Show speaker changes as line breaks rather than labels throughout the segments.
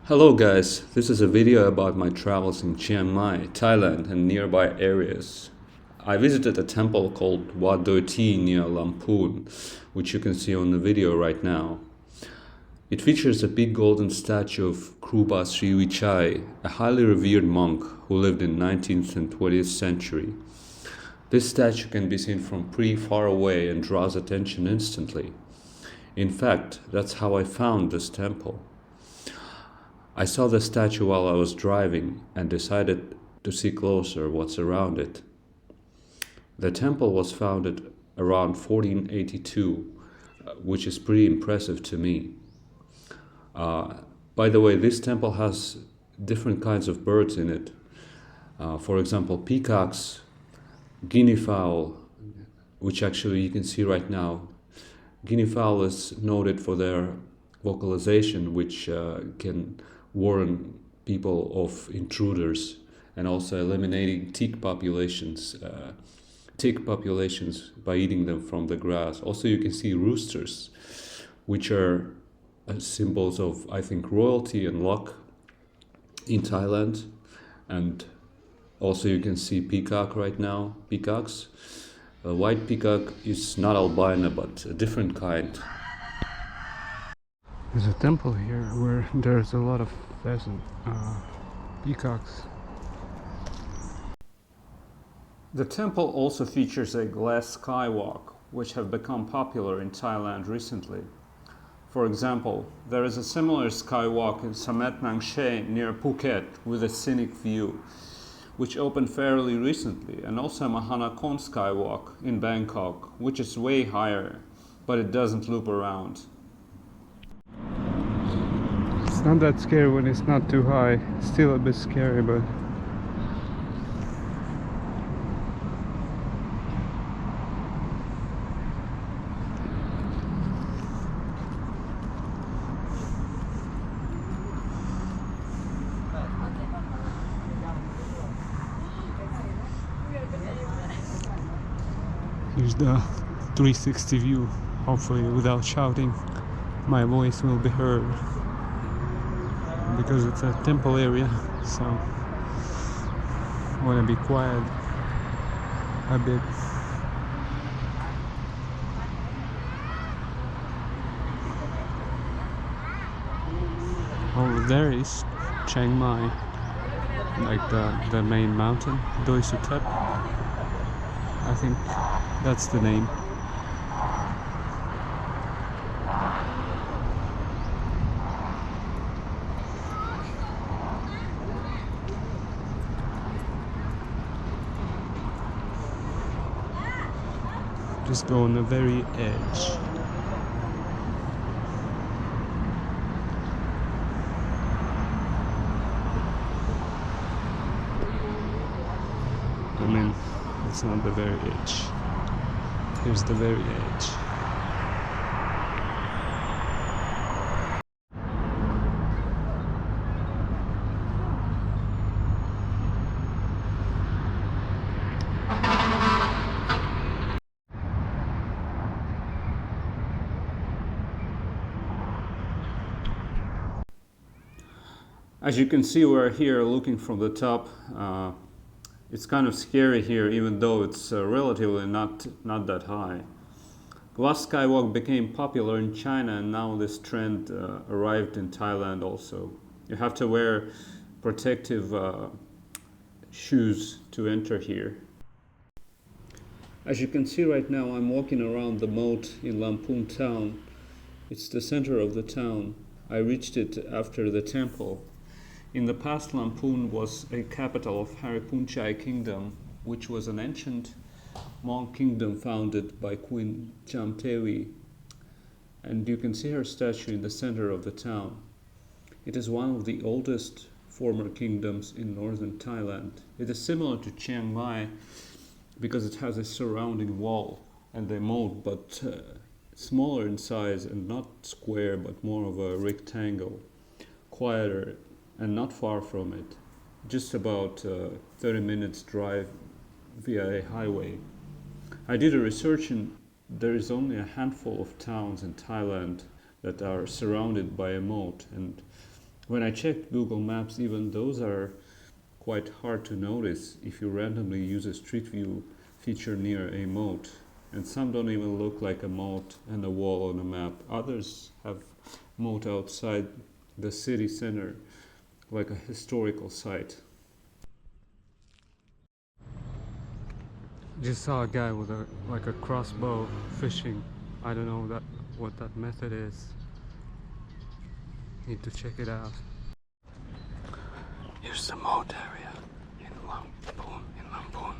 Hello guys, this is a video about my travels in Chiang Mai, Thailand and nearby areas. I visited a temple called Wat Doi Thi near Lamphun, which you can see on the video right now. It features a big golden statue of Kruba Sri Vichai, a highly revered monk who lived in 19th and 20th century. This statue can be seen from pretty far away and draws attention instantly. In fact, that's how I found this temple. I saw the statue while I was driving and decided to see closer what's around it. The temple was founded around 1482, which is pretty impressive to me. By the way, this temple has different kinds of birds in it. For example, peacocks, guinea fowl, which actually you can see right now. Guinea fowl is noted for their vocalization, which can warn people of intruders, and also eliminating tick populations by eating them from the grass. Also, you can see roosters, which are symbols of, I think, royalty and luck in Thailand. And also you can see peacock right now, peacocks. A white peacock is not albino, but a different kind.
There's a temple here where there's a lot of pheasant, peacocks.
The temple also features a glass skywalk, which have become popular in Thailand recently. For example, there is a similar skywalk in Samet Nang She near Phuket with a scenic view, which opened fairly recently, and also Mahanakon skywalk in Bangkok, which is way higher, but it doesn't loop around.
It's not that scary when it's not too high. It's still a bit scary, but here's the 360 view. Hopefully without shouting my voice will be heard, because it's a temple area, so I want to be quiet a bit. Oh, there is Chiang Mai, like the main mountain, Doi Suthep. I think that's the name. Just go on the very edge. I mean, it's not the very edge. Here's the very edge.
As you can see, we're here looking from the top. It's kind of scary here, even though it's relatively not that high. Glass skywalk became popular in China, and now this trend arrived in Thailand also. You have to wear protective shoes to enter here. As you can see right now, I'm walking around the moat in Lamphun town. It's the center of the town. I reached it after the temple. In the past, Lamphun was a capital of Haripunchai Kingdom, which was an ancient monk kingdom founded by Queen Chamtevi. And you can see her statue in the center of the town. It is one of the oldest former kingdoms in northern Thailand. It is similar to Chiang Mai because it has a surrounding wall and a moat, but smaller in size and not square, but more of a rectangle, quieter, and not far from it, just about 30 minutes drive via a highway. I did a research, and there is only a handful of towns in Thailand that are surrounded by a moat, and When I checked Google Maps, even those are quite hard to notice if you randomly use a street view feature near a moat. And some don't even look like a moat and a wall on a map. Others have moat outside the city center, like a historical site.
Just saw a guy with a crossbow fishing. I don't know what that method is. Need to check it out. Here's the moat area in Lamphun.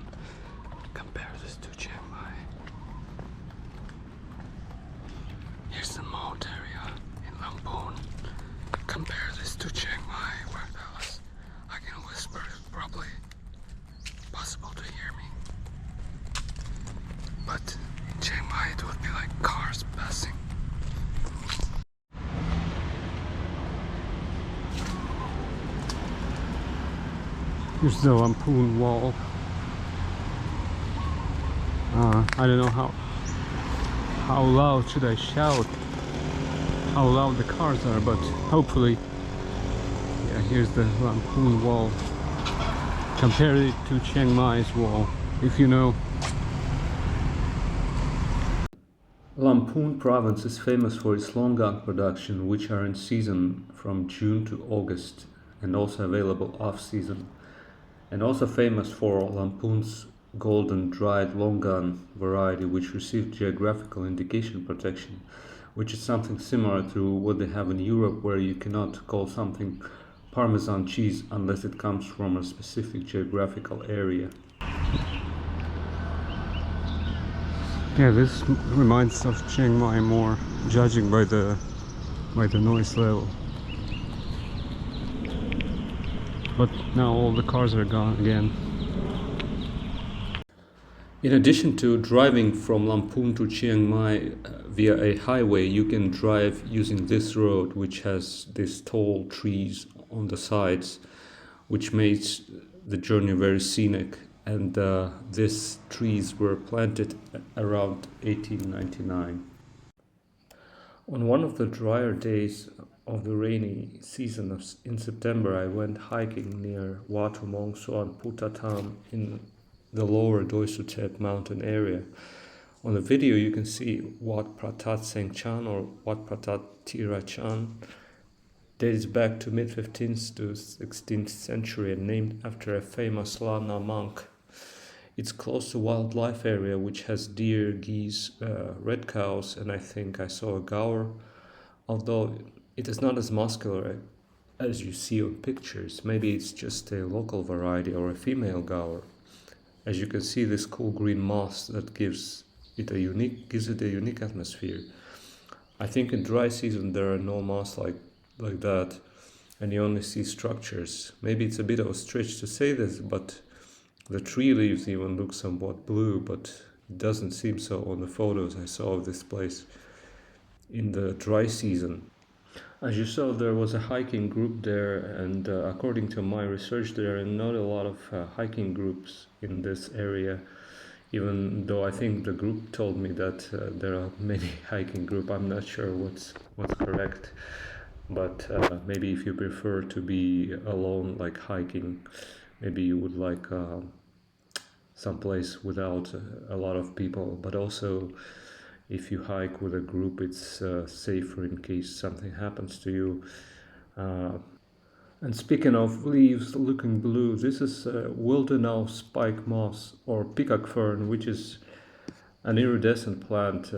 Compare this to Chiang Mai. Here's the moat area in Lamphun. Compare this to Chiang Mai, where that was. I can whisper, it's probably possible to hear me. But in Chiang Mai it would be like cars passing. Here's the Lamphun wall. I don't know how loud should I shout, how loud the cars are, but hopefully, yeah, here's the Lamphun wall. Compare it to Chiang Mai's wall, if you know.
Lamphun province is famous for its long gun production, which are in season from June to August and also available off-season. And also famous for Lamphun's golden dried long gun variety, which received geographical indication protection, which is something similar to what they have in Europe, where you cannot call something Parmesan cheese unless it comes from a specific geographical area.
Yeah, this reminds of Chiang Mai more, judging by the noise level. But now all the cars are gone again.
In addition to driving from Lamphun to Chiang Mai via a highway, you can drive using this road, which has these tall trees on the sides, which makes the journey very scenic. And these trees were planted around 1899. On one of the drier days of the rainy season in September, I went hiking near Wat Mong Suan Putatam in the lower Doi Sutet mountain area. On the video you can see Wat Pratat Seng Chan or Wat Pratat Tira Chan. Dates back to mid-15th to 16th century and named after a famous Lama monk. It's close to wildlife area, which has deer, geese, red cows, and I think I saw a gaur, although it is not as muscular as you see on pictures. Maybe it's just a local variety or a female gaur. As you can see, this cool green moss that gives it a unique atmosphere. I think in dry season there are no moss like that, and you only see structures. Maybe it's a bit of a stretch to say this, but the tree leaves even look somewhat blue, but it doesn't seem so on the photos I saw of this place in the dry season. As you saw, there was a hiking group there, and according to my research, there are not a lot of hiking groups in this area, even though I think the group told me that there are many hiking groups. I'm not sure what's correct, but maybe if you prefer to be alone, like hiking, maybe you would like someplace without a lot of people, but also if you hike with a group, it's safer in case something happens to you. And speaking of leaves looking blue, this is Wildenau spike moss or peacock fern, which is an iridescent plant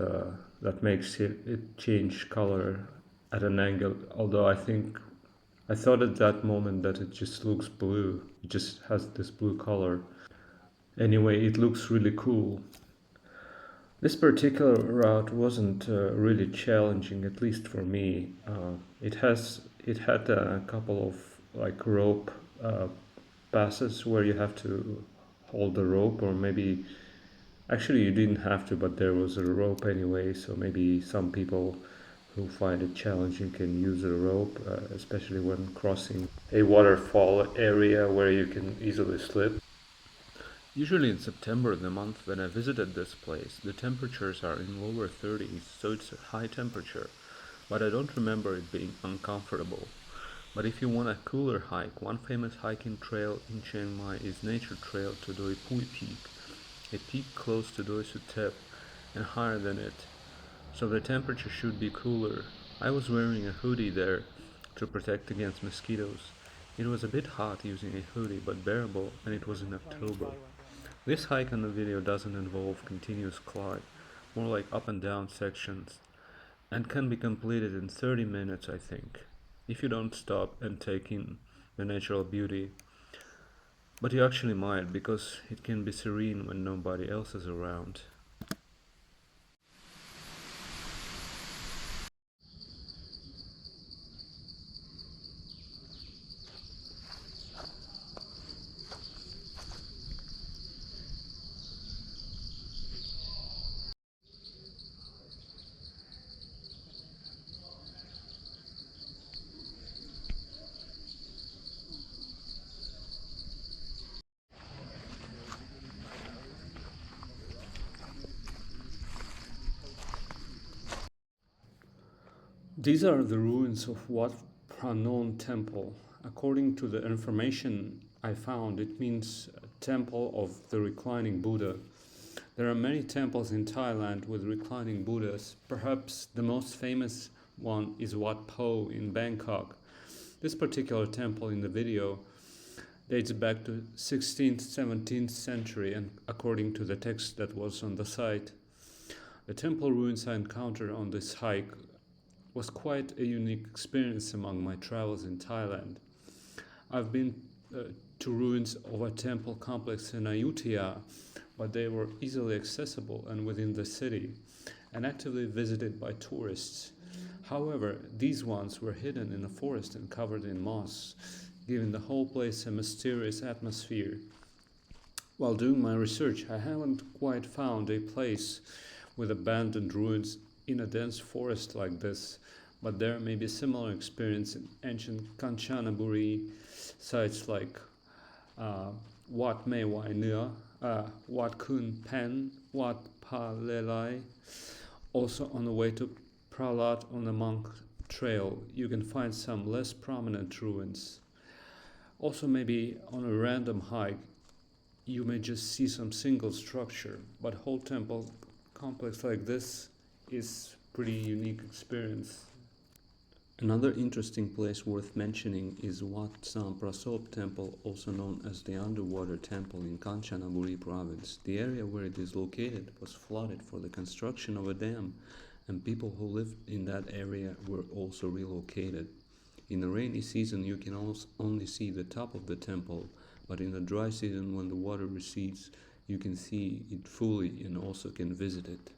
that makes it change color at an angle, although I thought at that moment that it just looks blue. It just has this blue color. Anyway, it looks really cool. This particular route wasn't really challenging, at least for me. It had a couple of like rope passes where you have to hold the rope, or maybe actually you didn't have to, but there was a rope anyway. So maybe some people who find it challenging can use a rope, especially when crossing a waterfall area where you can easily slip. Usually in September, the month when I visited this place, the temperatures are in lower 30s, so it's a high temperature, but I don't remember it being uncomfortable. But if you want a cooler hike, one famous hiking trail in Chiang Mai is Nature Trail to Doi Pui Peak, a peak close to Doi Suthep and higher than it, so the temperature should be cooler. I was wearing a hoodie there to protect against mosquitoes. It was a bit hot using a hoodie, but bearable, and it was in October. This hike on the video doesn't involve continuous climb, more like up and down sections, and can be completed in 30 minutes, I think, if you don't stop and take in the natural beauty. But you actually might, because it can be serene when nobody else is around. These are the ruins of Wat Pranon Temple. According to the information I found, it means Temple of the Reclining Buddha. There are many temples in Thailand with reclining Buddhas. Perhaps the most famous one is Wat Po in Bangkok. This particular temple in the video dates back to 16th, 17th century, and according to the text that was on the site. The temple ruins I encountered on this hike was quite a unique experience among my travels in Thailand. I've been to ruins of a temple complex in Ayutthaya, but they were easily accessible and within the city, and actively visited by tourists. However, these ones were hidden in a forest and covered in moss, giving the whole place a mysterious atmosphere. While doing my research, I haven't quite found a place with abandoned ruins in a dense forest like this, but there may be a similar experience in ancient Kanchanaburi sites like Wat Mei Wai Nua, Wat Kun Pen, Wat Pa Lelai. Also on the way to Pralat on the Monk Trail, you can find some less prominent ruins. Also, maybe on a random hike, you may just see some single structure, but whole temple complex like this is pretty unique experience. Another interesting place worth mentioning is Wat Sam Prasop Temple, also known as the Underwater Temple in Kanchanaburi province. The area where it is located was flooded for the construction of a dam, and people who lived in that area were also relocated. In the rainy season you can only see the top of the temple, but in the dry season when the water recedes you can see it fully and also can visit it.